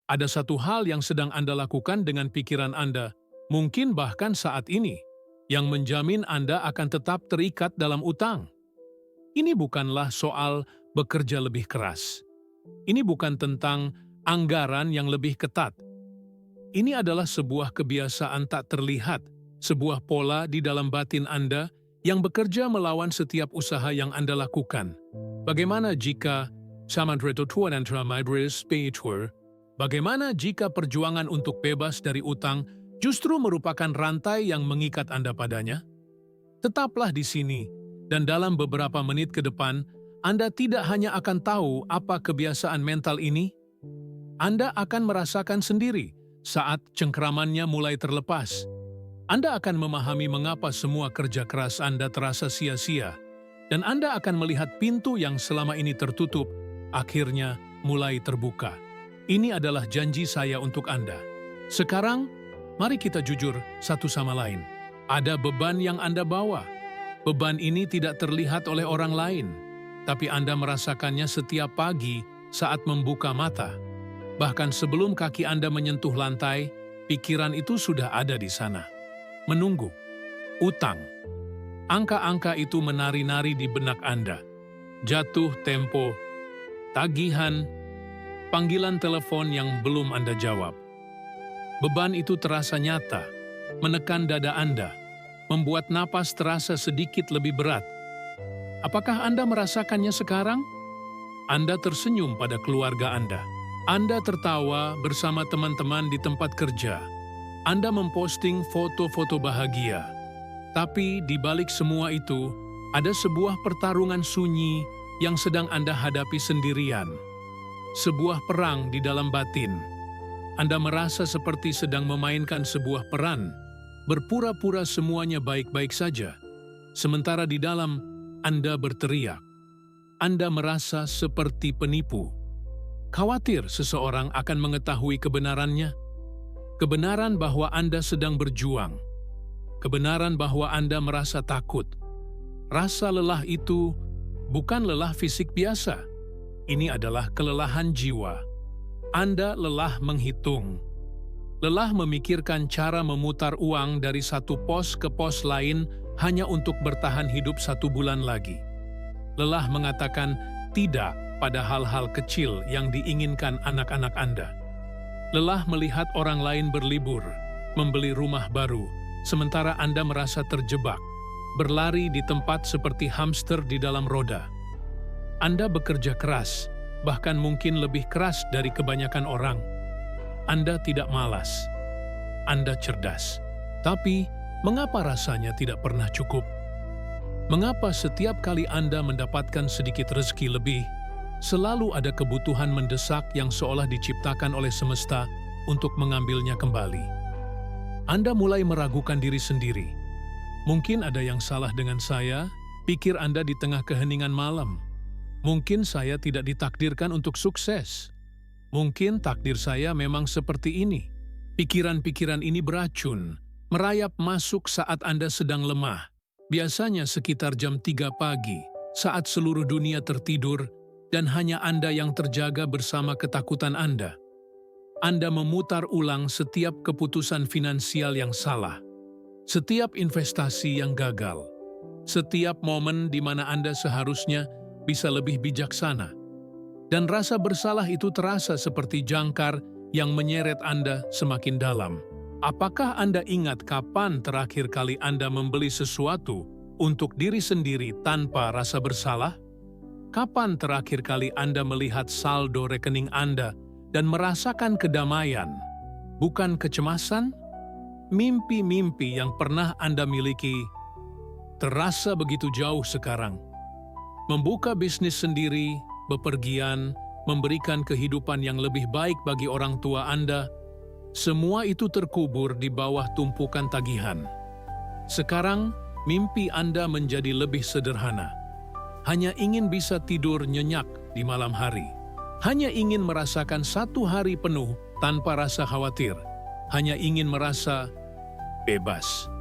Ada satu hal yang sedang Anda lakukan dengan pikiran Anda, mungkin bahkan saat ini, yang menjamin Anda akan tetap terikat dalam utang. Ini bukanlah soal bekerja lebih keras. Ini bukan tentang anggaran yang lebih ketat. Ini adalah sebuah kebiasaan tak terlihat, sebuah pola di dalam batin Anda yang bekerja melawan setiap usaha yang Anda lakukan. Bagaimana jika bagaimana jika perjuangan untuk bebas dari utang justru merupakan rantai yang mengikat Anda padanya? Tetaplah di sini, dan dalam beberapa menit ke depan, Anda tidak hanya akan tahu apa kebiasaan mental ini, Anda akan merasakan sendiri saat cengkeramannya mulai terlepas. Anda akan memahami mengapa semua kerja keras Anda terasa sia-sia, dan Anda akan melihat pintu yang selama ini tertutup, akhirnya mulai terbuka. Ini adalah janji saya untuk Anda. Sekarang, mari kita jujur satu sama lain. Ada beban yang Anda bawa. Beban ini tidak terlihat oleh orang lain, tapi Anda merasakannya setiap pagi saat membuka mata. Bahkan sebelum kaki Anda menyentuh lantai, pikiran itu sudah ada di sana. Menunggu. Utang. Angka-angka itu menari-nari di benak Anda. Jatuh tempo, tagihan, panggilan telepon yang belum Anda jawab. Beban itu terasa nyata, menekan dada Anda, membuat napas terasa sedikit lebih berat. Apakah Anda merasakannya sekarang? Anda tersenyum pada keluarga Anda. Anda tertawa bersama teman-teman di tempat kerja. Anda memposting foto-foto bahagia. Tapi di balik semua itu, ada sebuah pertarungan sunyi yang sedang Anda hadapi sendirian. Sebuah perang di dalam batin. Anda merasa seperti sedang memainkan sebuah peran, berpura-pura semuanya baik-baik saja. Sementara di dalam, Anda berteriak. Anda merasa seperti penipu. Khawatir seseorang akan mengetahui kebenarannya. Kebenaran bahwa Anda sedang berjuang. Kebenaran bahwa Anda merasa takut. Rasa lelah itu bukan lelah fisik biasa. Ini adalah kelelahan jiwa. Anda lelah menghitung. Lelah memikirkan cara memutar uang dari satu pos ke pos lain hanya untuk bertahan hidup 1 bulan lagi. Lelah mengatakan tidak pada hal-hal kecil yang diinginkan anak-anak Anda. Lelah melihat orang lain berlibur, membeli rumah baru, sementara Anda merasa terjebak, berlari di tempat seperti hamster di dalam roda. Anda bekerja keras, bahkan mungkin lebih keras dari kebanyakan orang. Anda tidak malas. Anda cerdas. Tapi, mengapa rasanya tidak pernah cukup? Mengapa setiap kali Anda mendapatkan sedikit rezeki lebih, selalu ada kebutuhan mendesak yang seolah diciptakan oleh semesta untuk mengambilnya kembali? Anda mulai meragukan diri sendiri. Mungkin ada yang salah dengan saya, pikir Anda di tengah keheningan malam. Mungkin saya tidak ditakdirkan untuk sukses. Mungkin takdir saya memang seperti ini. Pikiran-pikiran ini beracun, merayap masuk saat Anda sedang lemah. Biasanya sekitar jam 3 pagi, saat seluruh dunia tertidur, dan hanya Anda yang terjaga bersama ketakutan Anda. Anda memutar ulang setiap keputusan finansial yang salah, setiap investasi yang gagal, setiap momen di mana Anda seharusnya bisa lebih bijaksana. Dan rasa bersalah itu terasa seperti jangkar yang menyeret Anda semakin dalam. Apakah Anda ingat kapan terakhir kali Anda membeli sesuatu untuk diri sendiri tanpa rasa bersalah? Kapan terakhir kali Anda melihat saldo rekening Anda dan merasakan kedamaian, bukan kecemasan? Mimpi-mimpi yang pernah Anda miliki terasa begitu jauh sekarang. Membuka bisnis sendiri, bepergian, memberikan kehidupan yang lebih baik bagi orang tua Anda, semua itu terkubur di bawah tumpukan tagihan. Sekarang, mimpi Anda menjadi lebih sederhana. Hanya ingin bisa tidur nyenyak di malam hari. Hanya ingin merasakan 1 hari penuh tanpa rasa khawatir. Hanya ingin merasa bebas.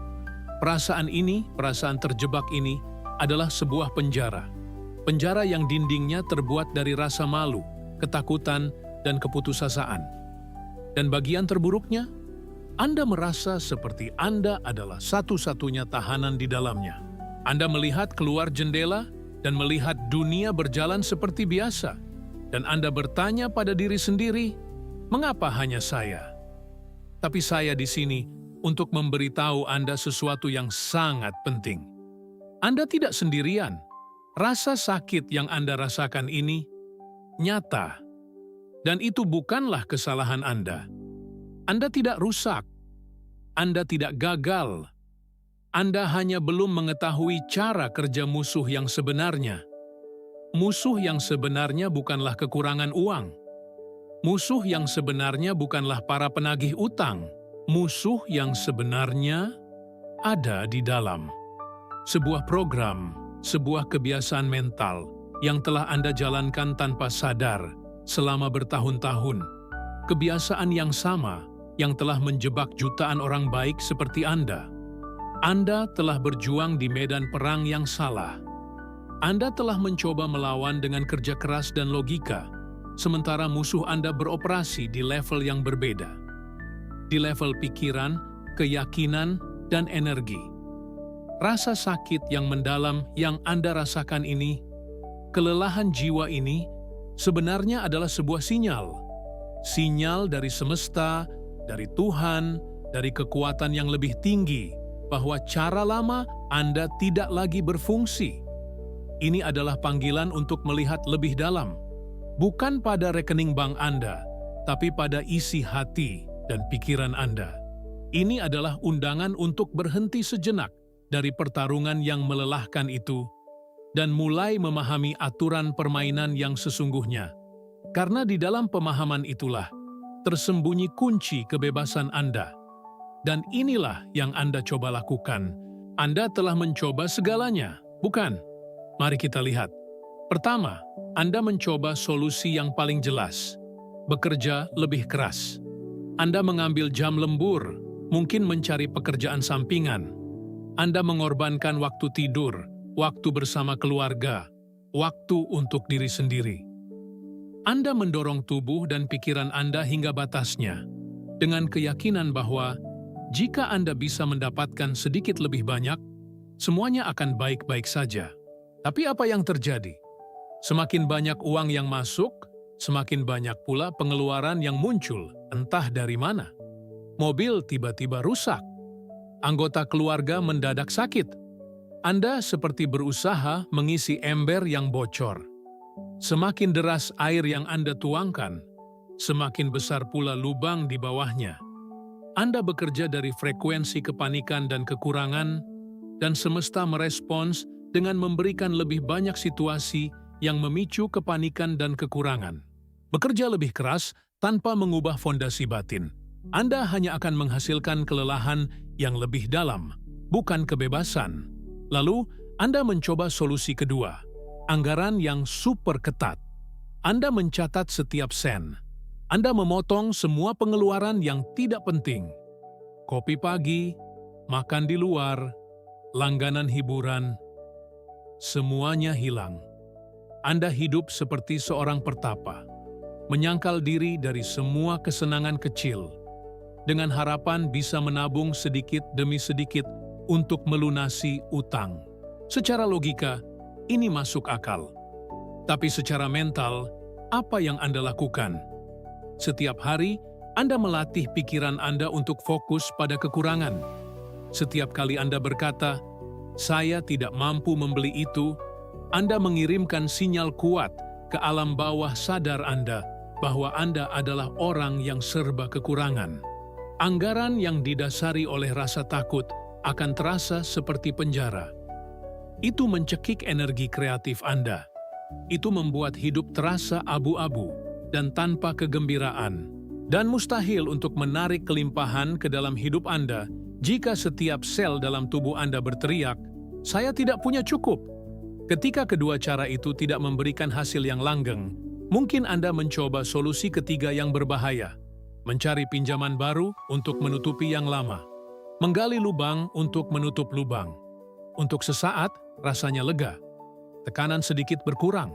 Perasaan ini, perasaan terjebak ini, adalah sebuah penjara. Penjara yang dindingnya terbuat dari rasa malu, ketakutan, dan keputusasaan. Dan bagian terburuknya, Anda merasa seperti Anda adalah satu-satunya tahanan di dalamnya. Anda melihat keluar jendela dan melihat dunia berjalan seperti biasa. Dan Anda bertanya pada diri sendiri, mengapa hanya saya? Tapi saya di sini untuk memberitahu Anda sesuatu yang sangat penting. Anda tidak sendirian. Rasa sakit yang Anda rasakan ini nyata. Dan itu bukanlah kesalahan Anda. Anda tidak rusak. Anda tidak gagal. Anda hanya belum mengetahui cara kerja musuh yang sebenarnya. Musuh yang sebenarnya bukanlah kekurangan uang. Musuh yang sebenarnya bukanlah para penagih utang. Musuh yang sebenarnya ada di dalam sebuah program, sebuah kebiasaan mental yang telah Anda jalankan tanpa sadar selama bertahun-tahun. Kebiasaan yang sama yang telah menjebak jutaan orang baik seperti Anda. Anda telah berjuang di medan perang yang salah. Anda telah mencoba melawan dengan kerja keras dan logika, sementara musuh Anda beroperasi di level yang berbeda. Di level pikiran, keyakinan, dan energi. Rasa sakit yang mendalam yang Anda rasakan ini, kelelahan jiwa ini, sebenarnya adalah sebuah sinyal. Sinyal dari semesta, dari Tuhan, dari kekuatan yang lebih tinggi, bahwa cara lama Anda tidak lagi berfungsi. Ini adalah panggilan untuk melihat lebih dalam, bukan pada rekening bank Anda, tapi pada isi hati dan pikiran Anda. Ini adalah undangan untuk berhenti sejenak dari pertarungan yang melelahkan itu dan mulai memahami aturan permainan yang sesungguhnya. Karena di dalam pemahaman itulah tersembunyi kunci kebebasan Anda. Dan inilah yang Anda coba lakukan. Anda telah mencoba segalanya, bukan? Mari kita lihat. Pertama, Anda mencoba solusi yang paling jelas. Bekerja lebih keras. Anda mengambil jam lembur, mungkin mencari pekerjaan sampingan. Anda mengorbankan waktu tidur, waktu bersama keluarga, waktu untuk diri sendiri. Anda mendorong tubuh dan pikiran Anda hingga batasnya, dengan keyakinan bahwa jika Anda bisa mendapatkan sedikit lebih banyak, semuanya akan baik-baik saja. Tapi apa yang terjadi? Semakin banyak uang yang masuk, semakin banyak pula pengeluaran yang muncul, entah dari mana. Mobil tiba-tiba rusak. Anggota keluarga mendadak sakit. Anda seperti berusaha mengisi ember yang bocor. Semakin deras air yang Anda tuangkan, semakin besar pula lubang di bawahnya. Anda bekerja dari frekuensi kepanikan dan kekurangan, dan semesta merespons dengan memberikan lebih banyak situasi yang memicu kepanikan dan kekurangan. Bekerja lebih keras tanpa mengubah fondasi batin. Anda hanya akan menghasilkan kelelahan yang lebih dalam, bukan kebebasan. Lalu, Anda mencoba solusi kedua, anggaran yang super ketat. Anda mencatat setiap sen. Anda memotong semua pengeluaran yang tidak penting. Kopi pagi, makan di luar, langganan hiburan, semuanya hilang. Anda hidup seperti seorang pertapa, menyangkal diri dari semua kesenangan kecil, dengan harapan bisa menabung sedikit demi sedikit untuk melunasi utang. Secara logika, ini masuk akal. Tapi secara mental, apa yang Anda lakukan? Setiap hari, Anda melatih pikiran Anda untuk fokus pada kekurangan. Setiap kali Anda berkata, "Saya tidak mampu membeli itu," Anda mengirimkan sinyal kuat ke alam bawah sadar Anda bahwa Anda adalah orang yang serba kekurangan. Anggaran yang didasari oleh rasa takut akan terasa seperti penjara. Itu mencekik energi kreatif Anda. Itu membuat hidup terasa abu-abu dan tanpa kegembiraan. Dan mustahil untuk menarik kelimpahan ke dalam hidup Anda jika setiap sel dalam tubuh Anda berteriak, "Saya tidak punya cukup." Ketika kedua cara itu tidak memberikan hasil yang langgeng, mungkin Anda mencoba solusi ketiga yang berbahaya. Mencari pinjaman baru untuk menutupi yang lama. Menggali lubang untuk menutup lubang. Untuk sesaat, rasanya lega. Tekanan sedikit berkurang.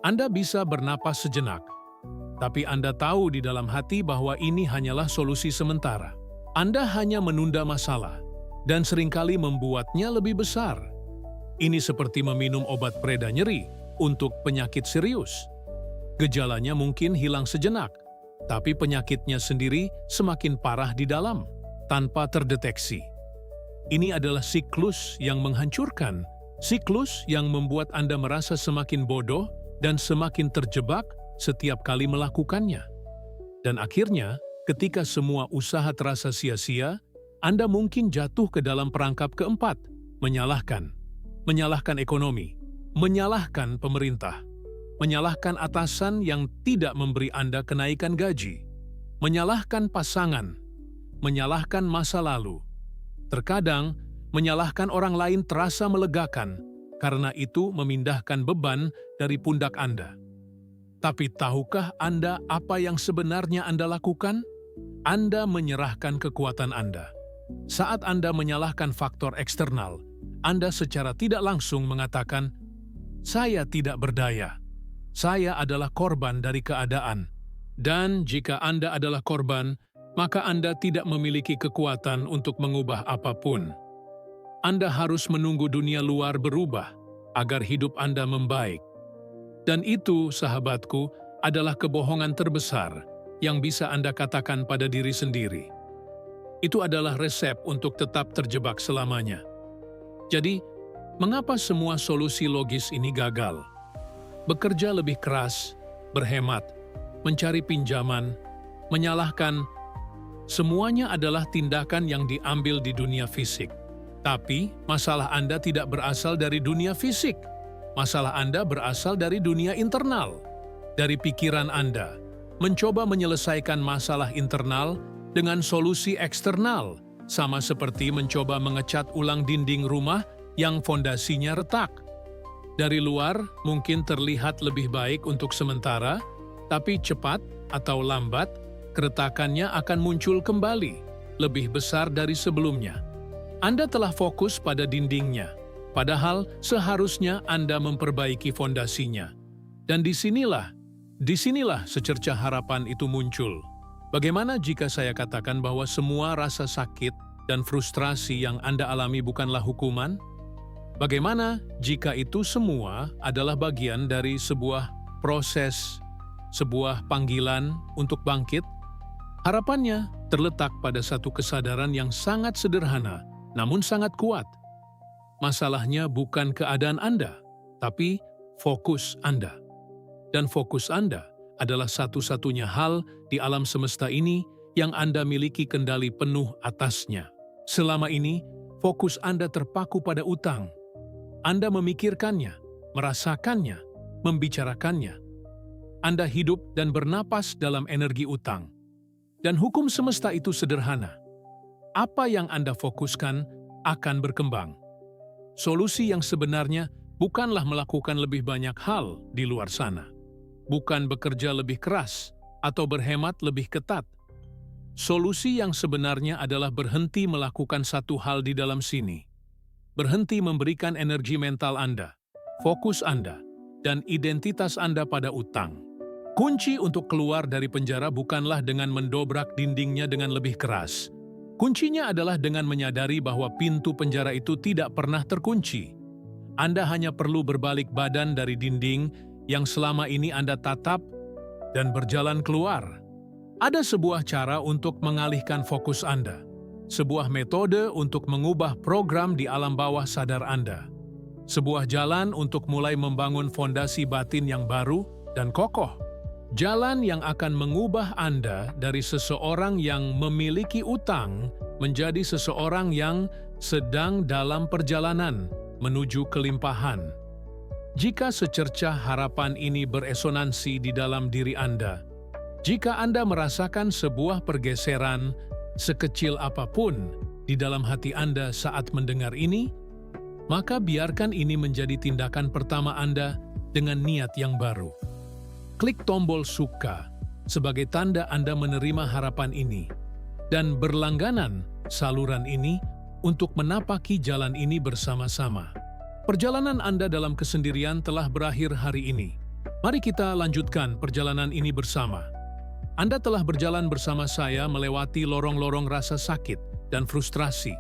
Anda bisa bernapas sejenak. tapi Anda tahu di dalam hati bahwa ini hanyalah solusi sementara. Anda hanya menunda masalah dan seringkali membuatnya lebih besar. Ini seperti meminum obat pereda nyeri untuk penyakit serius. Gejalanya mungkin hilang sejenak, tapi penyakitnya sendiri semakin parah di dalam, tanpa terdeteksi. Ini adalah siklus yang menghancurkan, siklus yang membuat Anda merasa semakin bodoh dan semakin terjebak setiap kali melakukannya. Dan akhirnya, ketika semua usaha terasa sia-sia, Anda mungkin jatuh ke dalam perangkap keempat, menyalahkan ekonomi, menyalahkan pemerintah, menyalahkan atasan yang tidak memberi Anda kenaikan gaji, menyalahkan pasangan, menyalahkan masa lalu. Terkadang, menyalahkan orang lain terasa melegakan karena itu memindahkan beban dari pundak Anda. Tapi tahukah Anda apa yang sebenarnya Anda lakukan? Anda menyerahkan kekuatan Anda. Saat Anda menyalahkan faktor eksternal, Anda secara tidak langsung mengatakan, "Saya tidak berdaya. Saya adalah korban dari keadaan." Dan jika Anda adalah korban, maka Anda tidak memiliki kekuatan untuk mengubah apapun. Anda harus menunggu dunia luar berubah agar hidup Anda membaik. Dan itu, sahabatku, adalah kebohongan terbesar yang bisa Anda katakan pada diri sendiri. Itu adalah resep untuk tetap terjebak selamanya. Jadi, mengapa semua solusi logis ini gagal? Bekerja lebih keras, berhemat, mencari pinjaman, menyalahkan, semuanya adalah tindakan yang diambil di dunia fisik. Tapi, masalah Anda tidak berasal dari dunia fisik. Masalah Anda berasal dari dunia internal, dari pikiran Anda. Mencoba menyelesaikan masalah internal dengan solusi eksternal, sama seperti mencoba mengecat ulang dinding rumah yang fondasinya retak. Dari luar mungkin terlihat lebih baik untuk sementara, tapi cepat atau lambat, keretakannya akan muncul kembali, lebih besar dari sebelumnya. Anda telah fokus pada dindingnya, padahal seharusnya Anda memperbaiki fondasinya. Dan disinilah secercah harapan itu muncul. Bagaimana jika saya katakan bahwa semua rasa sakit dan frustrasi yang Anda alami bukanlah hukuman? Bagaimana jika itu semua adalah bagian dari sebuah proses, sebuah panggilan untuk bangkit? Harapannya terletak pada satu kesadaran yang sangat sederhana, namun sangat kuat. Masalahnya bukan keadaan Anda, tapi fokus Anda. Dan fokus Anda adalah satu-satunya hal di alam semesta ini yang Anda miliki kendali penuh atasnya. Selama ini, fokus Anda terpaku pada utang. Anda memikirkannya, merasakannya, membicarakannya. Anda hidup dan bernapas dalam energi utang. Dan hukum semesta itu sederhana. Apa yang Anda fokuskan akan berkembang. Solusi yang sebenarnya bukanlah melakukan lebih banyak hal di luar sana. Bukan bekerja lebih keras atau berhemat lebih ketat. Solusi yang sebenarnya adalah berhenti melakukan satu hal di dalam sini. Berhenti memberikan energi mental Anda, fokus Anda, dan identitas Anda pada utang. Kunci untuk keluar dari penjara bukanlah dengan mendobrak dindingnya dengan lebih keras. Kuncinya adalah dengan menyadari bahwa pintu penjara itu tidak pernah terkunci. Anda hanya perlu berbalik badan dari dinding yang selama ini Anda tatap dan berjalan keluar. Ada sebuah cara untuk mengalihkan fokus Anda, sebuah metode untuk mengubah program di alam bawah sadar Anda, sebuah jalan untuk mulai membangun fondasi batin yang baru dan kokoh, jalan yang akan mengubah Anda dari seseorang yang memiliki utang menjadi seseorang yang sedang dalam perjalanan menuju kelimpahan. Jika secercah harapan ini beresonansi di dalam diri Anda, jika Anda merasakan sebuah pergeseran sekecil apapun di dalam hati Anda saat mendengar ini, maka biarkan ini menjadi tindakan pertama Anda dengan niat yang baru. Klik tombol suka sebagai tanda Anda menerima harapan ini, dan berlangganan saluran ini untuk menapaki jalan ini bersama-sama. Perjalanan Anda dalam kesendirian telah berakhir hari ini. Mari kita lanjutkan perjalanan ini bersama. Anda telah berjalan bersama saya melewati lorong-lorong rasa sakit dan frustrasi.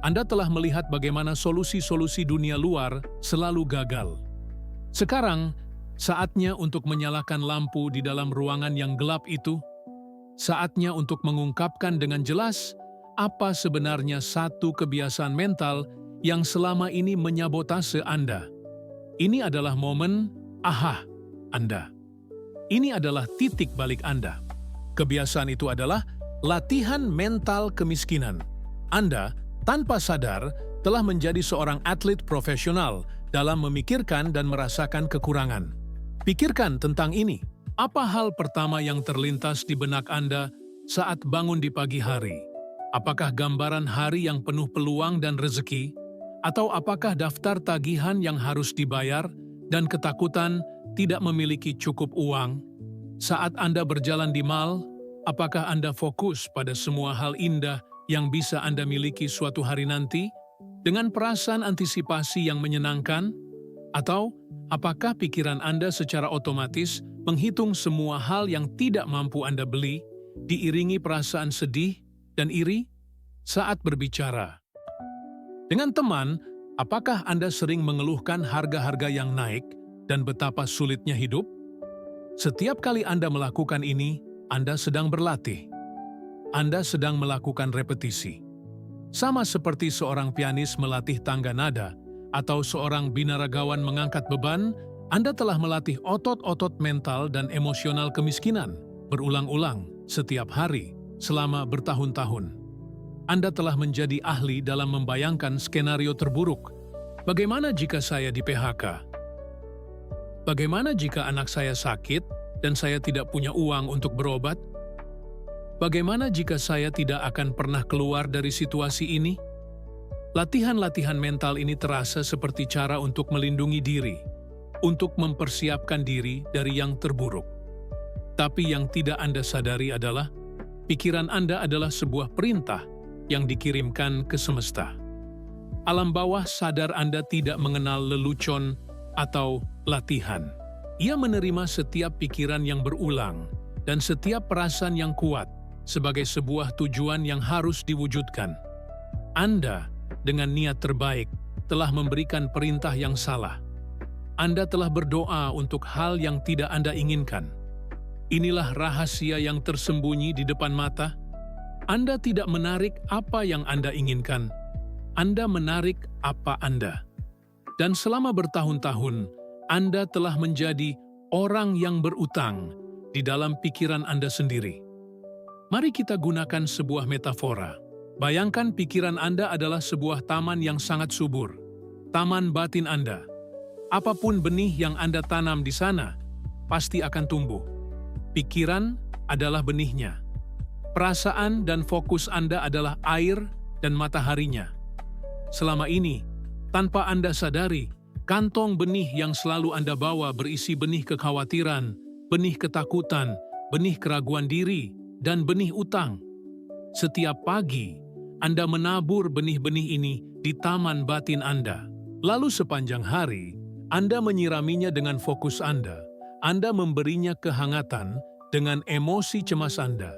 Anda telah melihat bagaimana solusi-solusi dunia luar selalu gagal. Sekarang, saatnya untuk menyalakan lampu di dalam ruangan yang gelap itu. Saatnya untuk mengungkapkan dengan jelas apa sebenarnya satu kebiasaan mental yang selama ini menyabotase Anda. Ini adalah momen aha Anda. Ini adalah titik balik Anda. Kebiasaan itu adalah latihan mental kemiskinan. Anda, tanpa sadar, telah menjadi seorang atlet profesional dalam memikirkan dan merasakan kekurangan. Pikirkan tentang ini. Apa hal pertama yang terlintas di benak Anda saat bangun di pagi hari? Apakah gambaran hari yang penuh peluang dan rezeki? Atau apakah daftar tagihan yang harus dibayar dan ketakutan tidak memiliki cukup uang? Saat Anda berjalan di mal, apakah Anda fokus pada semua hal indah yang bisa Anda miliki suatu hari nanti dengan perasaan antisipasi yang menyenangkan? Atau apakah pikiran Anda secara otomatis menghitung semua hal yang tidak mampu Anda beli, diiringi perasaan sedih dan iri saat berbicara? Dengan teman, apakah Anda sering mengeluhkan harga-harga yang naik dan betapa sulitnya hidup? Setiap kali Anda melakukan ini, Anda sedang berlatih. Anda sedang melakukan repetisi. Sama seperti seorang pianis melatih tangga nada atau seorang binaragawan mengangkat beban, Anda telah melatih otot-otot mental dan emosional kemiskinan berulang-ulang setiap hari selama bertahun-tahun. Anda telah menjadi ahli dalam membayangkan skenario terburuk. Bagaimana jika saya di PHK? Bagaimana jika anak saya sakit dan saya tidak punya uang untuk berobat? Bagaimana jika saya tidak akan pernah keluar dari situasi ini? Latihan-latihan mental ini terasa seperti cara untuk melindungi diri, untuk mempersiapkan diri dari yang terburuk. Tapi yang tidak Anda sadari adalah, pikiran Anda adalah sebuah perintah yang dikirimkan ke semesta. Alam bawah sadar Anda tidak mengenal lelucon atau latihan. Ia menerima setiap pikiran yang berulang dan setiap perasaan yang kuat sebagai sebuah tujuan yang harus diwujudkan. Anda, dengan niat terbaik, telah memberikan perintah yang salah. Anda telah berdoa untuk hal yang tidak Anda inginkan. Inilah rahasia yang tersembunyi di depan mata. Anda tidak menarik apa yang Anda inginkan. Anda menarik apa Anda. Dan selama bertahun-tahun, Anda telah menjadi orang yang berutang di dalam pikiran Anda sendiri. Mari kita gunakan sebuah metafora. Bayangkan pikiran Anda adalah sebuah taman yang sangat subur. Taman batin Anda. Apapun benih yang Anda tanam di sana, pasti akan tumbuh. Pikiran adalah benihnya. Perasaan dan fokus Anda adalah air dan mataharinya. Selama ini, tanpa Anda sadari, kantong benih yang selalu Anda bawa berisi benih kekhawatiran, benih ketakutan, benih keraguan diri, dan benih utang. Setiap pagi, Anda menabur benih-benih ini di taman batin Anda. Lalu sepanjang hari, Anda menyiraminya dengan fokus Anda. Anda memberinya kehangatan dengan emosi cemas Anda.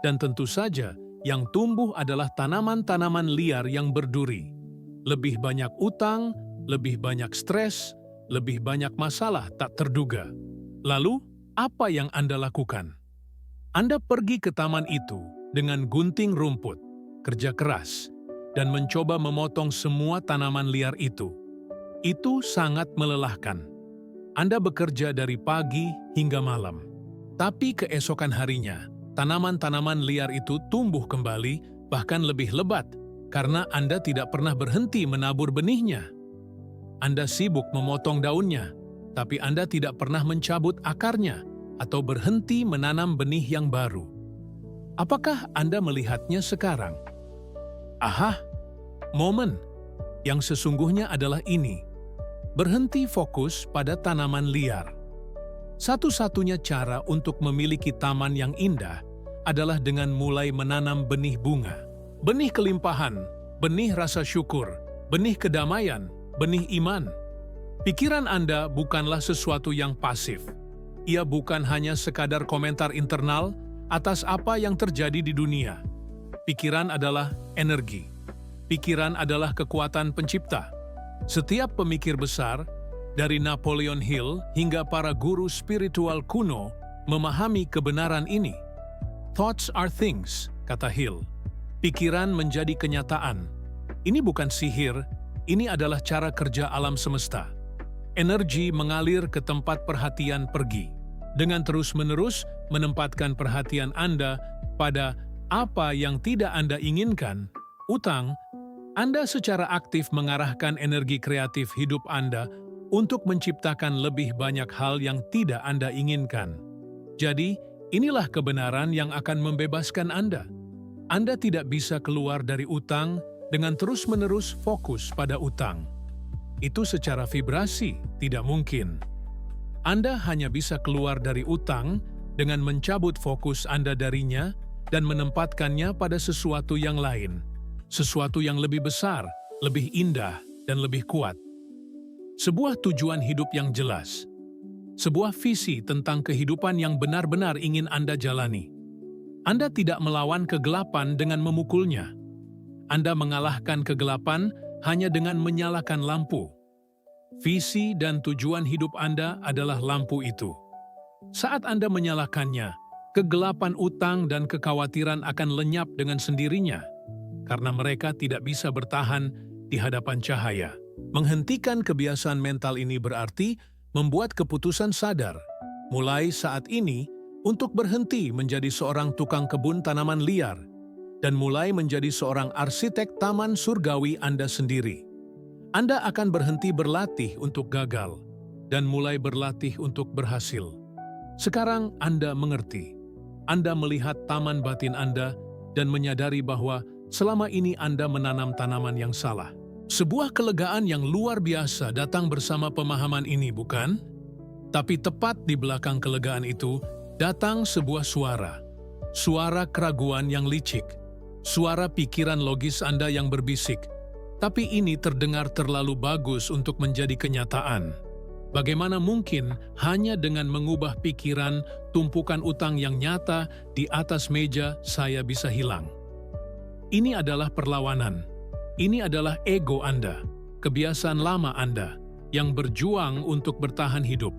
Dan tentu saja, yang tumbuh adalah tanaman-tanaman liar yang berduri. Lebih banyak utang, lebih banyak stres, lebih banyak masalah tak terduga. Lalu, apa yang Anda lakukan? Anda pergi ke taman itu dengan gunting rumput, kerja keras, dan mencoba memotong semua tanaman liar itu. Itu sangat melelahkan. Anda bekerja dari pagi hingga malam. Tapi keesokan harinya, tanaman-tanaman liar itu tumbuh kembali, bahkan lebih lebat, karena Anda tidak pernah berhenti menabur benihnya. Anda sibuk memotong daunnya, tapi Anda tidak pernah mencabut akarnya atau berhenti menanam benih yang baru. Apakah Anda melihatnya sekarang? Aha, momen yang sesungguhnya adalah ini. Berhenti fokus pada tanaman liar. Satu-satunya cara untuk memiliki taman yang indah adalah dengan mulai menanam benih bunga, benih kelimpahan, benih rasa syukur, benih kedamaian, benih iman. Pikiran Anda bukanlah sesuatu yang pasif. Ia bukan hanya sekadar komentar internal atas apa yang terjadi di dunia. Pikiran adalah energi. Pikiran adalah kekuatan pencipta. Setiap pemikir besar, dari Napoleon Hill hingga para guru spiritual kuno, memahami kebenaran ini. Thoughts are things, kata Hill. Pikiran menjadi kenyataan. Ini bukan sihir, ini adalah cara kerja alam semesta. Energi mengalir ke tempat perhatian pergi. Dengan terus-menerus menempatkan perhatian Anda pada apa yang tidak Anda inginkan, utang, Anda secara aktif mengarahkan energi kreatif hidup Anda untuk menciptakan lebih banyak hal yang tidak Anda inginkan. Jadi, inilah kebenaran yang akan membebaskan Anda. Anda tidak bisa keluar dari utang dengan terus-menerus fokus pada utang. Itu secara vibrasi tidak mungkin. Anda hanya bisa keluar dari utang dengan mencabut fokus Anda darinya dan menempatkannya pada sesuatu yang lain, sesuatu yang lebih besar, lebih indah, dan lebih kuat. Sebuah tujuan hidup yang jelas, sebuah visi tentang kehidupan yang benar-benar ingin Anda jalani. Anda tidak melawan kegelapan dengan memukulnya. Anda mengalahkan kegelapan hanya dengan menyalakan lampu. Visi dan tujuan hidup Anda adalah lampu itu. Saat Anda menyalakannya, kegelapan utang dan kekhawatiran akan lenyap dengan sendirinya, karena mereka tidak bisa bertahan di hadapan cahaya. Menghentikan kebiasaan mental ini berarti membuat keputusan sadar, mulai saat ini, untuk berhenti menjadi seorang tukang kebun tanaman liar, dan mulai menjadi seorang arsitek taman surgawi Anda sendiri. Anda akan berhenti berlatih untuk gagal, dan mulai berlatih untuk berhasil. Sekarang Anda mengerti. Anda melihat taman batin Anda dan menyadari bahwa selama ini Anda menanam tanaman yang salah. Sebuah kelegaan yang luar biasa datang bersama pemahaman ini, bukan? Tapi tepat di belakang kelegaan itu, datang sebuah suara. Suara keraguan yang licik. Suara pikiran logis Anda yang berbisik, tapi ini terdengar terlalu bagus untuk menjadi kenyataan. Bagaimana mungkin hanya dengan mengubah pikiran, tumpukan utang yang nyata di atas meja saya bisa hilang? Ini adalah perlawanan. Ini adalah ego Anda, kebiasaan lama Anda, yang berjuang untuk bertahan hidup.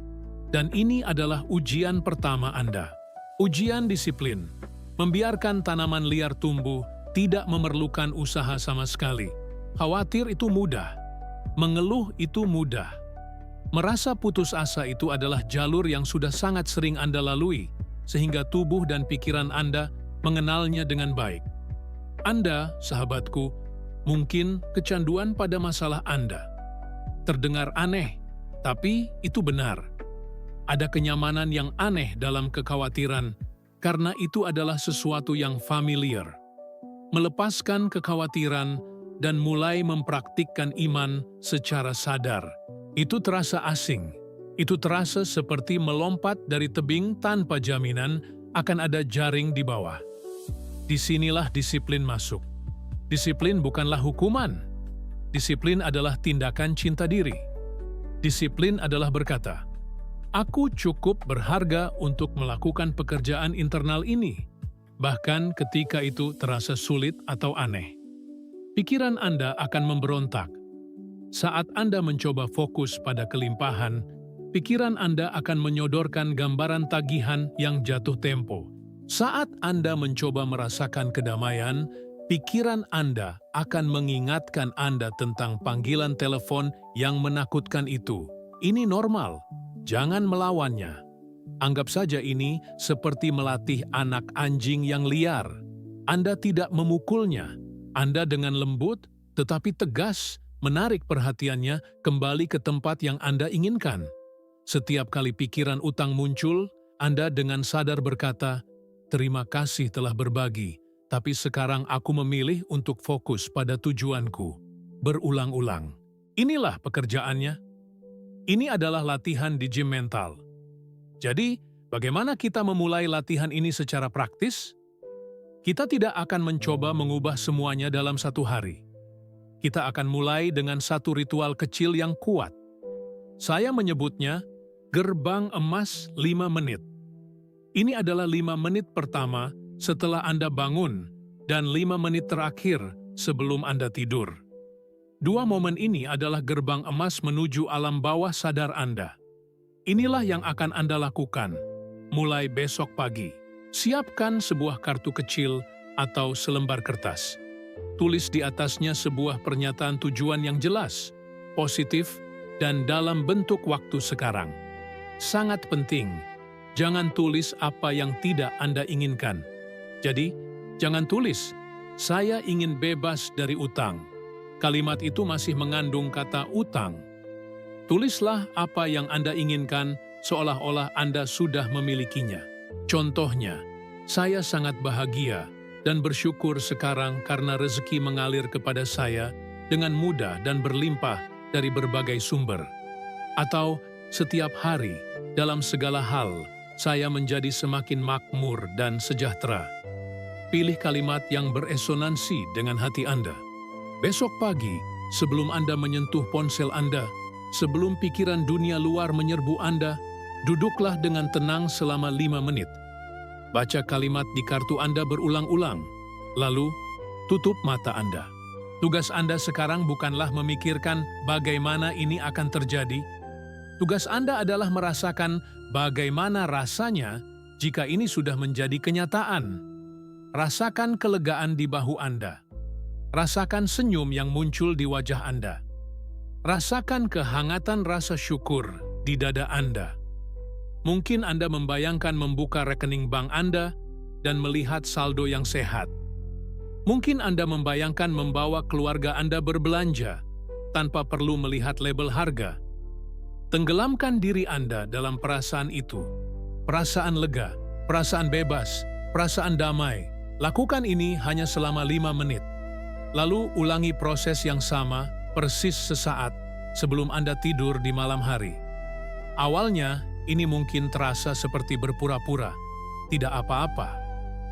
Dan ini adalah ujian pertama Anda. Ujian disiplin. Membiarkan tanaman liar tumbuh tidak memerlukan usaha sama sekali. Khawatir itu mudah. Mengeluh itu mudah. Merasa putus asa itu adalah jalur yang sudah sangat sering Anda lalui, sehingga tubuh dan pikiran Anda mengenalnya dengan baik. Anda, sahabatku, mungkin kecanduan pada masalah Anda. Terdengar aneh, tapi itu benar. Ada kenyamanan yang aneh dalam kekhawatiran, karena itu adalah sesuatu yang familiar. Melepaskan kekhawatiran dan mulai mempraktikkan iman secara sadar. Itu terasa asing. Itu terasa seperti melompat dari tebing tanpa jaminan akan ada jaring di bawah. Disinilah disiplin masuk. Disiplin bukanlah hukuman. Disiplin adalah tindakan cinta diri. Disiplin adalah berkata, "Aku cukup berharga untuk melakukan pekerjaan internal ini," bahkan ketika itu terasa sulit atau aneh. Pikiran Anda akan memberontak. Saat Anda mencoba fokus pada kelimpahan, pikiran Anda akan menyodorkan gambaran tagihan yang jatuh tempo. Saat Anda mencoba merasakan kedamaian, pikiran Anda akan mengingatkan Anda tentang panggilan telepon yang menakutkan itu. Ini normal. Jangan melawannya. Anggap saja ini seperti melatih anak anjing yang liar. Anda tidak memukulnya. Anda dengan lembut tetapi tegas menarik perhatiannya kembali ke tempat yang Anda inginkan. Setiap kali pikiran utang muncul, Anda dengan sadar berkata, "Terima kasih telah berbagi, tapi sekarang aku memilih untuk fokus pada tujuanku." Berulang-ulang. Inilah pekerjaannya. Ini adalah latihan di gym mental. Jadi, bagaimana kita memulai latihan ini secara praktis? Kita tidak akan mencoba mengubah semuanya dalam satu hari. Kita akan mulai dengan satu ritual kecil yang kuat. Saya menyebutnya gerbang emas 5 menit. Ini adalah 5 menit pertama setelah Anda bangun dan 5 menit terakhir sebelum Anda tidur. 2 momen ini adalah gerbang emas menuju alam bawah sadar Anda. Inilah yang akan Anda lakukan mulai besok pagi. Siapkan sebuah kartu kecil atau selembar kertas. Tulis di atasnya sebuah pernyataan tujuan yang jelas, positif, dan dalam bentuk waktu sekarang. Sangat penting, jangan tulis apa yang tidak Anda inginkan. Jadi, jangan tulis, "Saya ingin bebas dari utang." Kalimat itu masih mengandung kata utang. Tulislah apa yang Anda inginkan seolah-olah Anda sudah memilikinya. Contohnya, "Saya sangat bahagia dan bersyukur sekarang karena rezeki mengalir kepada saya dengan mudah dan berlimpah dari berbagai sumber." Atau, "Setiap hari, dalam segala hal, saya menjadi semakin makmur dan sejahtera." Pilih kalimat yang beresonansi dengan hati Anda. Besok pagi, sebelum Anda menyentuh ponsel Anda, sebelum pikiran dunia luar menyerbu Anda, duduklah dengan tenang selama 5 menit. Baca kalimat di kartu Anda berulang-ulang, lalu tutup mata Anda. Tugas Anda sekarang bukanlah memikirkan bagaimana ini akan terjadi. Tugas Anda adalah merasakan bagaimana rasanya jika ini sudah menjadi kenyataan. Rasakan kelegaan di bahu Anda. Rasakan senyum yang muncul di wajah Anda. Rasakan kehangatan rasa syukur di dada Anda. Mungkin Anda membayangkan membuka rekening bank Anda dan melihat saldo yang sehat. Mungkin Anda membayangkan membawa keluarga Anda berbelanja tanpa perlu melihat label harga. Tenggelamkan diri Anda dalam perasaan itu. Perasaan lega, perasaan bebas, perasaan damai. Lakukan ini hanya selama 5 menit. Lalu ulangi proses yang sama persis sesaat sebelum Anda tidur di malam hari. Awalnya, ini mungkin terasa seperti berpura-pura, tidak apa-apa.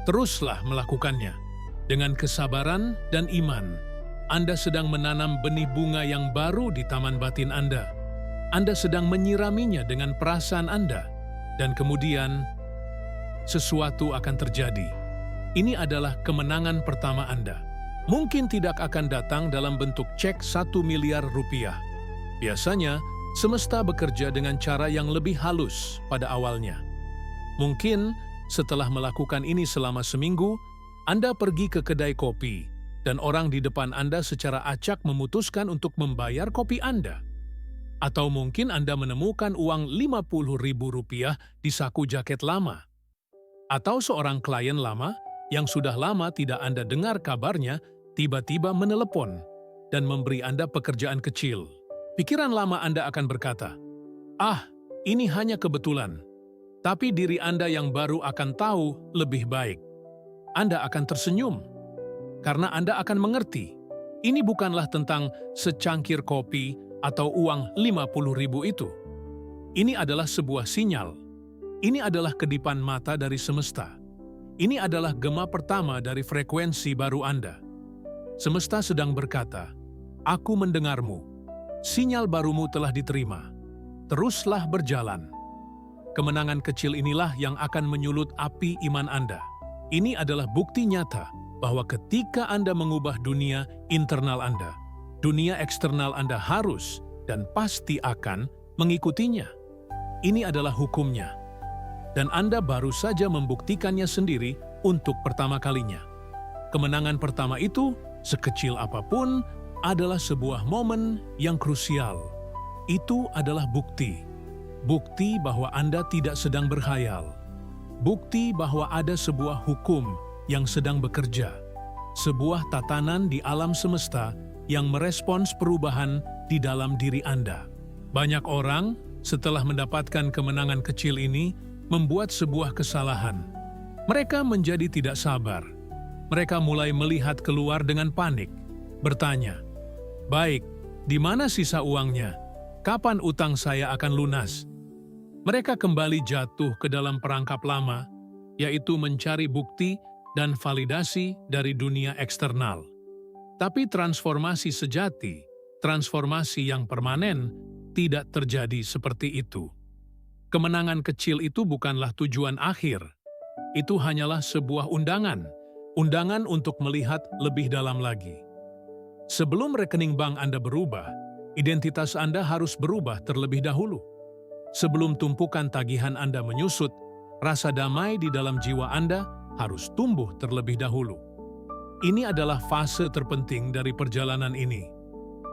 Teruslah melakukannya. Dengan kesabaran dan iman, Anda sedang menanam benih bunga yang baru di taman batin Anda. Anda sedang menyiraminya dengan perasaan Anda, dan kemudian sesuatu akan terjadi. Ini adalah kemenangan pertama Anda. Mungkin tidak akan datang dalam bentuk cek 1 miliar rupiah. Biasanya, semesta bekerja dengan cara yang lebih halus pada awalnya. Mungkin setelah melakukan ini selama seminggu, Anda pergi ke kedai kopi, dan orang di depan Anda secara acak memutuskan untuk membayar kopi Anda. Atau mungkin Anda menemukan uang Rp50.000 di saku jaket lama. Atau seorang klien lama yang sudah lama tidak Anda dengar kabarnya, tiba-tiba menelepon dan memberi Anda pekerjaan kecil. Pikiran lama Anda akan berkata, "Ah, ini hanya kebetulan." Tapi diri Anda yang baru akan tahu lebih baik. Anda akan tersenyum, karena Anda akan mengerti. Ini bukanlah tentang secangkir kopi atau uang Rp50.000 itu. Ini adalah sebuah sinyal. Ini adalah kedipan mata dari semesta. Ini adalah gema pertama dari frekuensi baru Anda. Semesta sedang berkata, "Aku mendengarmu. Sinyal barumu telah diterima. Teruslah berjalan." Kemenangan kecil inilah yang akan menyulut api iman Anda. Ini adalah bukti nyata bahwa ketika Anda mengubah dunia internal Anda, dunia eksternal Anda harus dan pasti akan mengikutinya. Ini adalah hukumnya. Dan Anda baru saja membuktikannya sendiri untuk pertama kalinya. Kemenangan pertama itu, sekecil apapun, adalah sebuah momen yang krusial. Itu adalah bukti. Bukti bahwa Anda tidak sedang berkhayal. Bukti bahwa ada sebuah hukum yang sedang bekerja. Sebuah tatanan di alam semesta yang merespons perubahan di dalam diri Anda. Banyak orang, setelah mendapatkan kemenangan kecil ini, membuat sebuah kesalahan. Mereka menjadi tidak sabar. Mereka mulai melihat keluar dengan panik, bertanya, "Baik, di mana sisa uangnya? Kapan utang saya akan lunas?" Mereka kembali jatuh ke dalam perangkap lama, yaitu mencari bukti dan validasi dari dunia eksternal. Tapi transformasi sejati, transformasi yang permanen, tidak terjadi seperti itu. Kemenangan kecil itu bukanlah tujuan akhir. Itu hanyalah sebuah undangan untuk melihat lebih dalam lagi. Sebelum rekening bank Anda berubah, identitas Anda harus berubah terlebih dahulu. Sebelum tumpukan tagihan Anda menyusut, rasa damai di dalam jiwa Anda harus tumbuh terlebih dahulu. Ini adalah fase terpenting dari perjalanan ini.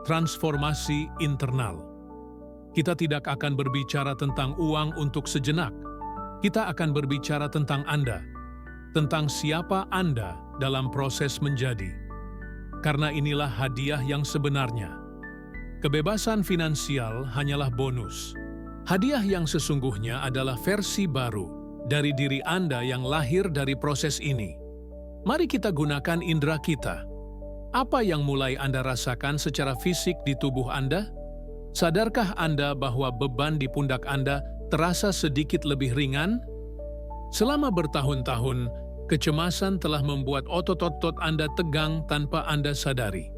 Transformasi internal. Kita tidak akan berbicara tentang uang untuk sejenak. Kita akan berbicara tentang Anda, tentang siapa Anda dalam proses menjadi. Karena inilah hadiah yang sebenarnya. Kebebasan finansial hanyalah bonus. Hadiah yang sesungguhnya adalah versi baru dari diri Anda yang lahir dari proses ini. Mari kita gunakan indera kita. Apa yang mulai Anda rasakan secara fisik di tubuh Anda? Sadarkah Anda bahwa beban di pundak Anda terasa sedikit lebih ringan? Selama bertahun-tahun, kecemasan telah membuat otot-otot Anda tegang tanpa Anda sadari.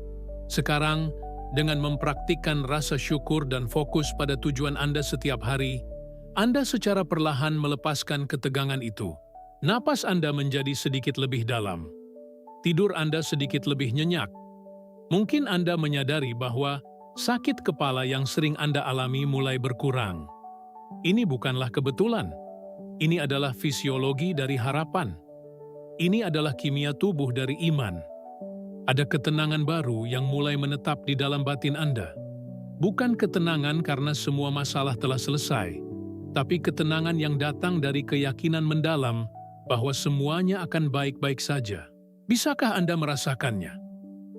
Sekarang, dengan mempraktikkan rasa syukur dan fokus pada tujuan Anda setiap hari, Anda secara perlahan melepaskan ketegangan itu. Napas Anda menjadi sedikit lebih dalam. Tidur Anda sedikit lebih nyenyak. Mungkin Anda menyadari bahwa sakit kepala yang sering Anda alami mulai berkurang. Ini bukanlah kebetulan. Ini adalah fisiologi dari harapan. Ini adalah kimia tubuh dari iman. Ada ketenangan baru yang mulai menetap di dalam batin Anda. Bukan ketenangan karena semua masalah telah selesai, tapi ketenangan yang datang dari keyakinan mendalam bahwa semuanya akan baik-baik saja. Bisakah Anda merasakannya?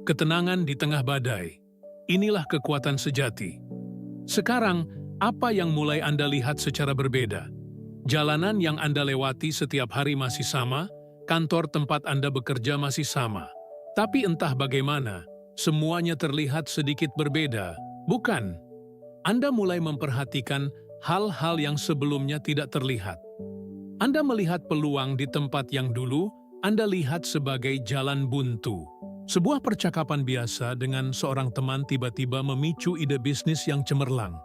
Ketenangan di tengah badai. Inilah kekuatan sejati. Sekarang, apa yang mulai Anda lihat secara berbeda? Jalanan yang Anda lewati setiap hari masih sama, kantor tempat Anda bekerja masih sama. Tapi entah bagaimana, semuanya terlihat sedikit berbeda, bukan? Anda mulai memperhatikan hal-hal yang sebelumnya tidak terlihat. Anda melihat peluang di tempat yang dulu Anda lihat sebagai jalan buntu. Sebuah percakapan biasa dengan seorang teman tiba-tiba memicu ide bisnis yang cemerlang.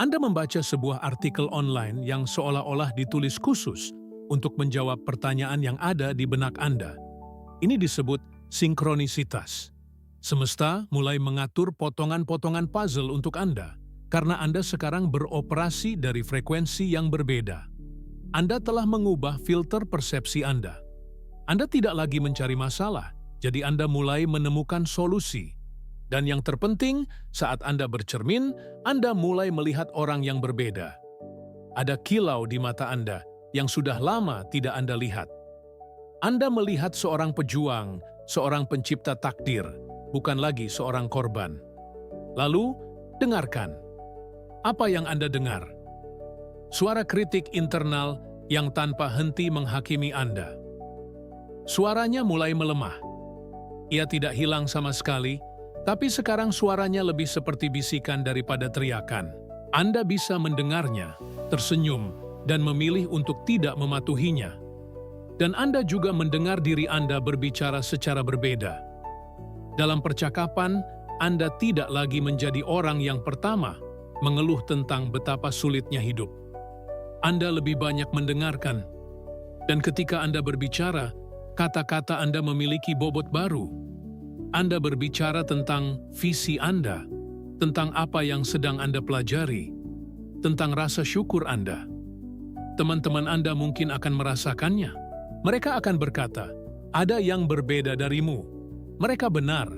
Anda membaca sebuah artikel online yang seolah-olah ditulis khusus untuk menjawab pertanyaan yang ada di benak Anda. Ini disebut sinkronisitas. Semesta mulai mengatur potongan-potongan puzzle untuk Anda, karena Anda sekarang beroperasi dari frekuensi yang berbeda. Anda telah mengubah filter persepsi Anda. Anda tidak lagi mencari masalah, jadi Anda mulai menemukan solusi. Dan yang terpenting, saat Anda bercermin, Anda mulai melihat orang yang berbeda. Ada kilau di mata Anda yang sudah lama tidak Anda lihat. Anda melihat seorang pejuang, seorang pencipta takdir, bukan lagi seorang korban. Lalu, dengarkan. Apa yang Anda dengar? Suara kritik internal yang tanpa henti menghakimi Anda. Suaranya mulai melemah. Ia tidak hilang sama sekali, tapi sekarang suaranya lebih seperti bisikan daripada teriakan. Anda bisa mendengarnya, tersenyum, dan memilih untuk tidak mematuhinya. Dan Anda juga mendengar diri Anda berbicara secara berbeda. Dalam percakapan, Anda tidak lagi menjadi orang yang pertama mengeluh tentang betapa sulitnya hidup. Anda lebih banyak mendengarkan. Dan ketika Anda berbicara, kata-kata Anda memiliki bobot baru. Anda berbicara tentang visi Anda, tentang apa yang sedang Anda pelajari, tentang rasa syukur Anda. Teman-teman Anda mungkin akan merasakannya. Mereka akan berkata, ada yang berbeda darimu. Mereka benar.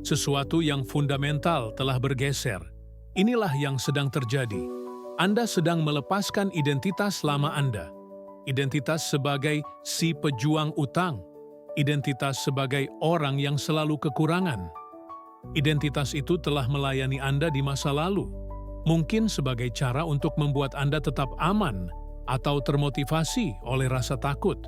Sesuatu yang fundamental telah bergeser. Inilah yang sedang terjadi. Anda sedang melepaskan identitas lama Anda. Identitas sebagai si pejuang utang. Identitas sebagai orang yang selalu kekurangan. Identitas itu telah melayani Anda di masa lalu. Mungkin sebagai cara untuk membuat Anda tetap aman atau termotivasi oleh rasa takut.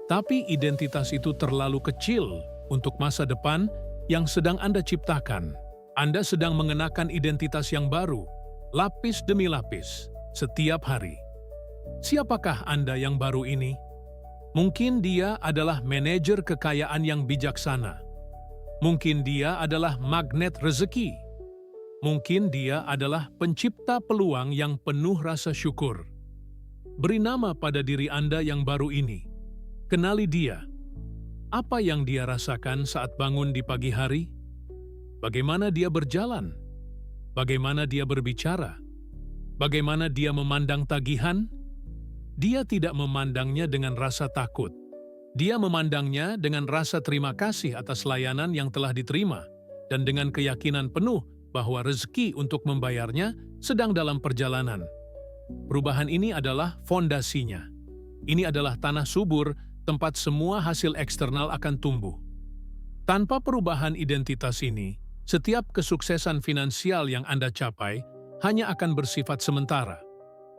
Tapi identitas itu terlalu kecil untuk masa depan yang sedang Anda ciptakan. Anda sedang mengenakan identitas yang baru, lapis demi lapis, setiap hari. Siapakah Anda yang baru ini? Mungkin dia adalah manajer kekayaan yang bijaksana. Mungkin dia adalah magnet rezeki. Mungkin dia adalah pencipta peluang yang penuh rasa syukur. Beri nama pada diri Anda yang baru ini. Kenali dia. Apa yang dia rasakan saat bangun di pagi hari? Bagaimana dia berjalan? Bagaimana dia berbicara? Bagaimana dia memandang tagihan? Dia tidak memandangnya dengan rasa takut. Dia memandangnya dengan rasa terima kasih atas layanan yang telah diterima dan dengan keyakinan penuh bahwa rezeki untuk membayarnya sedang dalam perjalanan. Perubahan ini adalah fondasinya. Ini adalah tanah subur tempat semua hasil eksternal akan tumbuh. Tanpa perubahan identitas ini, setiap kesuksesan finansial yang Anda capai hanya akan bersifat sementara.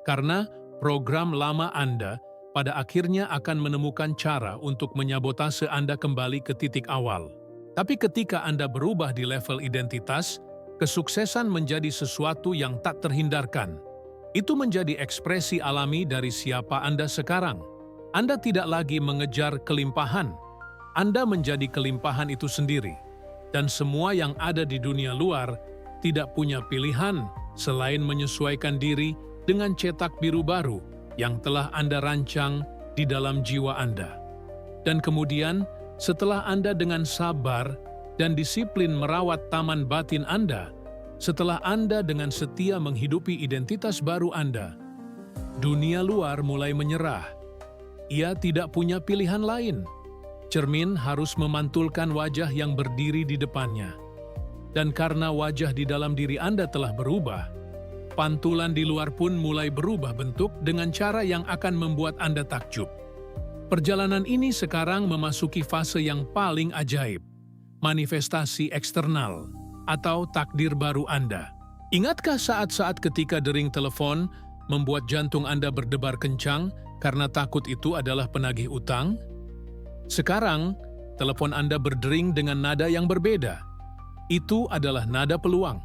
Karena program lama Anda pada akhirnya akan menemukan cara untuk menyabotase Anda kembali ke titik awal. Tapi ketika Anda berubah di level identitas, kesuksesan menjadi sesuatu yang tak terhindarkan. Itu menjadi ekspresi alami dari siapa Anda sekarang. Anda tidak lagi mengejar kelimpahan. Anda menjadi kelimpahan itu sendiri. Dan semua yang ada di dunia luar tidak punya pilihan selain menyesuaikan diri dengan cetak biru baru yang telah Anda rancang di dalam jiwa Anda. Dan kemudian, setelah Anda dengan sabar dan disiplin merawat taman batin Anda, setelah Anda dengan setia menghidupi identitas baru Anda, dunia luar mulai menyerah. Ia tidak punya pilihan lain. Cermin harus memantulkan wajah yang berdiri di depannya. Dan karena wajah di dalam diri Anda telah berubah, pantulan di luar pun mulai berubah bentuk dengan cara yang akan membuat Anda takjub. Perjalanan ini sekarang memasuki fase yang paling ajaib, manifestasi eksternal atau takdir baru Anda. Ingatkah saat-saat ketika dering telepon membuat jantung Anda berdebar kencang karena takut itu adalah penagih utang? Sekarang, telepon Anda berdering dengan nada yang berbeda. Itu adalah nada peluang.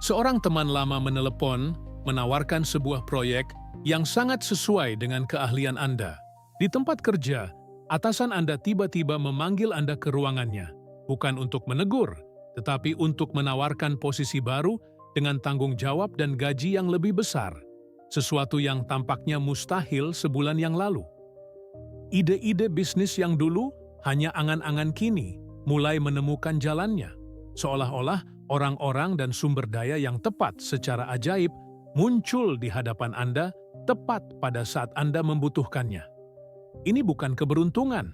Seorang teman lama menelepon, menawarkan sebuah proyek yang sangat sesuai dengan keahlian Anda. Di tempat kerja, atasan Anda tiba-tiba memanggil Anda ke ruangannya, bukan untuk menegur, tetapi untuk menawarkan posisi baru dengan tanggung jawab dan gaji yang lebih besar, sesuatu yang tampaknya mustahil sebulan yang lalu. Ide-ide bisnis yang dulu hanya angan-angan kini mulai menemukan jalannya, seolah-olah orang-orang dan sumber daya yang tepat secara ajaib muncul di hadapan Anda tepat pada saat Anda membutuhkannya. Ini bukan keberuntungan.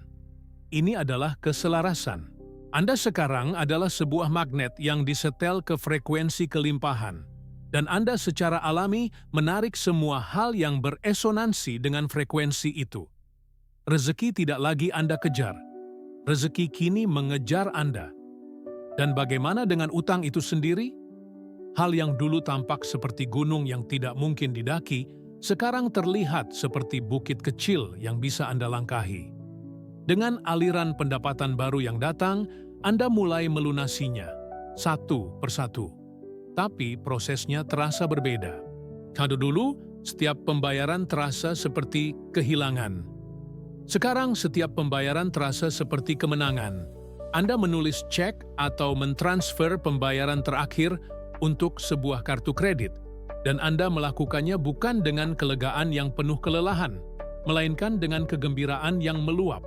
Ini adalah keselarasan. Anda sekarang adalah sebuah magnet yang disetel ke frekuensi kelimpahan, dan Anda secara alami menarik semua hal yang beresonansi dengan frekuensi itu. Rezeki tidak lagi Anda kejar. Rezeki kini mengejar Anda. Dan bagaimana dengan utang itu sendiri? Hal yang dulu tampak seperti gunung yang tidak mungkin didaki, sekarang terlihat seperti bukit kecil yang bisa Anda langkahi. Dengan aliran pendapatan baru yang datang, Anda mulai melunasinya, satu persatu. Tapi prosesnya terasa berbeda. Kalau dulu, setiap pembayaran terasa seperti kehilangan. Sekarang setiap pembayaran terasa seperti kemenangan. Anda menulis cek atau mentransfer pembayaran terakhir untuk sebuah kartu kredit, dan Anda melakukannya bukan dengan kelegaan yang penuh kelelahan, melainkan dengan kegembiraan yang meluap.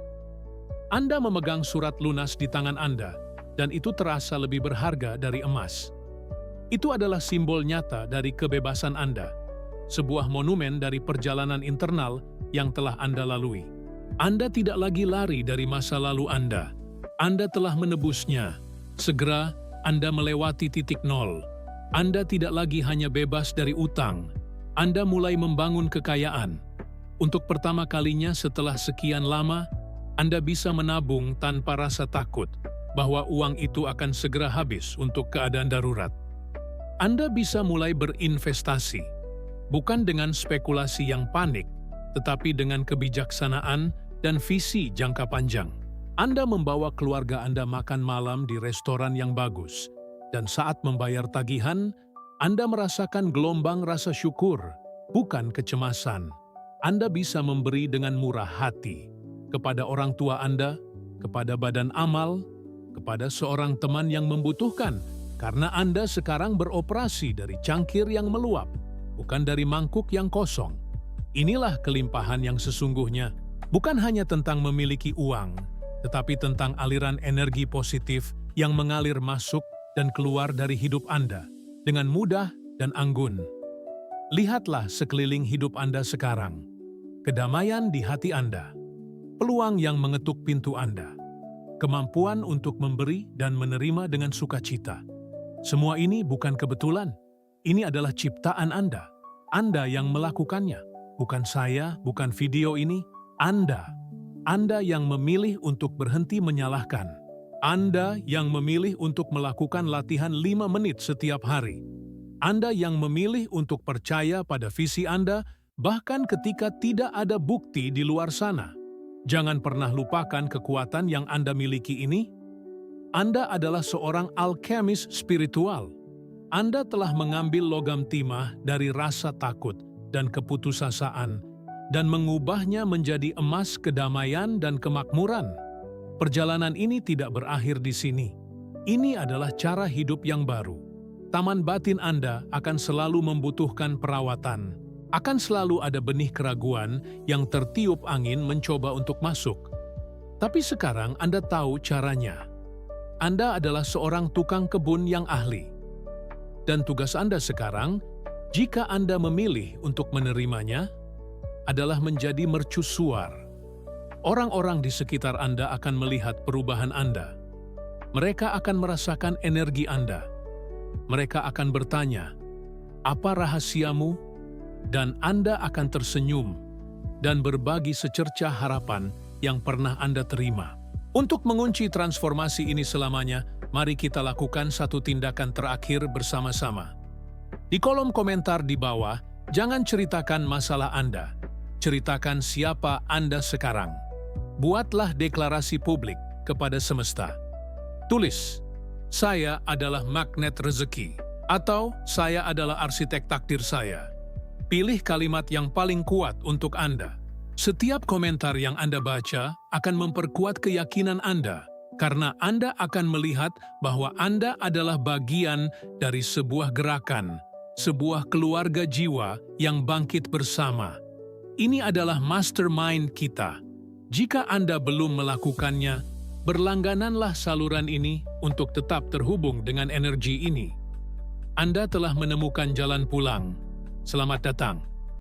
Anda memegang surat lunas di tangan Anda, dan itu terasa lebih berharga dari emas. Itu adalah simbol nyata dari kebebasan Anda, sebuah monumen dari perjalanan internal yang telah Anda lalui. Anda tidak lagi lari dari masa lalu Anda. Anda telah menebusnya. Segera, Anda melewati titik nol. Anda tidak lagi hanya bebas dari utang. Anda mulai membangun kekayaan. Untuk pertama kalinya setelah sekian lama, Anda bisa menabung tanpa rasa takut bahwa uang itu akan segera habis untuk keadaan darurat. Anda bisa mulai berinvestasi, bukan dengan spekulasi yang panik, tetapi dengan kebijaksanaan dan visi jangka panjang. Anda membawa keluarga Anda makan malam di restoran yang bagus, dan saat membayar tagihan, Anda merasakan gelombang rasa syukur, bukan kecemasan. Anda bisa memberi dengan murah hati kepada orang tua Anda, kepada badan amal, kepada seorang teman yang membutuhkan, karena Anda sekarang beroperasi dari cangkir yang meluap, bukan dari mangkuk yang kosong. Inilah kelimpahan yang sesungguhnya, bukan hanya tentang memiliki uang, tetapi tentang aliran energi positif yang mengalir masuk dan keluar dari hidup Anda dengan mudah dan anggun. Lihatlah sekeliling hidup Anda sekarang. Kedamaian di hati Anda, peluang yang mengetuk pintu Anda, kemampuan untuk memberi dan menerima dengan sukacita. Semua ini bukan kebetulan. Ini adalah ciptaan Anda. Anda yang melakukannya. Bukan saya, bukan video ini. Anda. Anda yang memilih untuk berhenti menyalahkan. Anda yang memilih untuk melakukan latihan 5 menit setiap hari. Anda yang memilih untuk percaya pada visi Anda, bahkan ketika tidak ada bukti di luar sana. Jangan pernah lupakan kekuatan yang Anda miliki ini. Anda adalah seorang alkemis spiritual. Anda telah mengambil logam timah dari rasa takut dan keputusasaan dan mengubahnya menjadi emas kedamaian dan kemakmuran. Perjalanan ini tidak berakhir di sini. Ini adalah cara hidup yang baru. Taman batin Anda akan selalu membutuhkan perawatan. Akan selalu ada benih keraguan yang tertiup angin mencoba untuk masuk. Tapi sekarang Anda tahu caranya. Anda adalah seorang tukang kebun yang ahli. Dan tugas Anda sekarang, jika Anda memilih untuk menerimanya, adalah menjadi mercusuar. Orang-orang di sekitar Anda akan melihat perubahan Anda. Mereka akan merasakan energi Anda. Mereka akan bertanya, "Apa rahasiamu?" Dan Anda akan tersenyum dan berbagi secercah harapan yang pernah Anda terima. Untuk mengunci transformasi ini selamanya, mari kita lakukan satu tindakan terakhir bersama-sama. Di kolom komentar di bawah, jangan ceritakan masalah Anda. Ceritakan siapa Anda sekarang. Buatlah deklarasi publik kepada semesta. Tulis, "Saya adalah magnet rezeki," atau "Saya adalah arsitek takdir saya." Pilih kalimat yang paling kuat untuk Anda. Setiap komentar yang Anda baca akan memperkuat keyakinan Anda, karena Anda akan melihat bahwa Anda adalah bagian dari sebuah gerakan, sebuah keluarga jiwa yang bangkit bersama. Ini adalah mastermind kita. Jika Anda belum melakukannya, berlanggananlah saluran ini untuk tetap terhubung dengan energi ini. Anda telah menemukan jalan pulang. Selamat datang.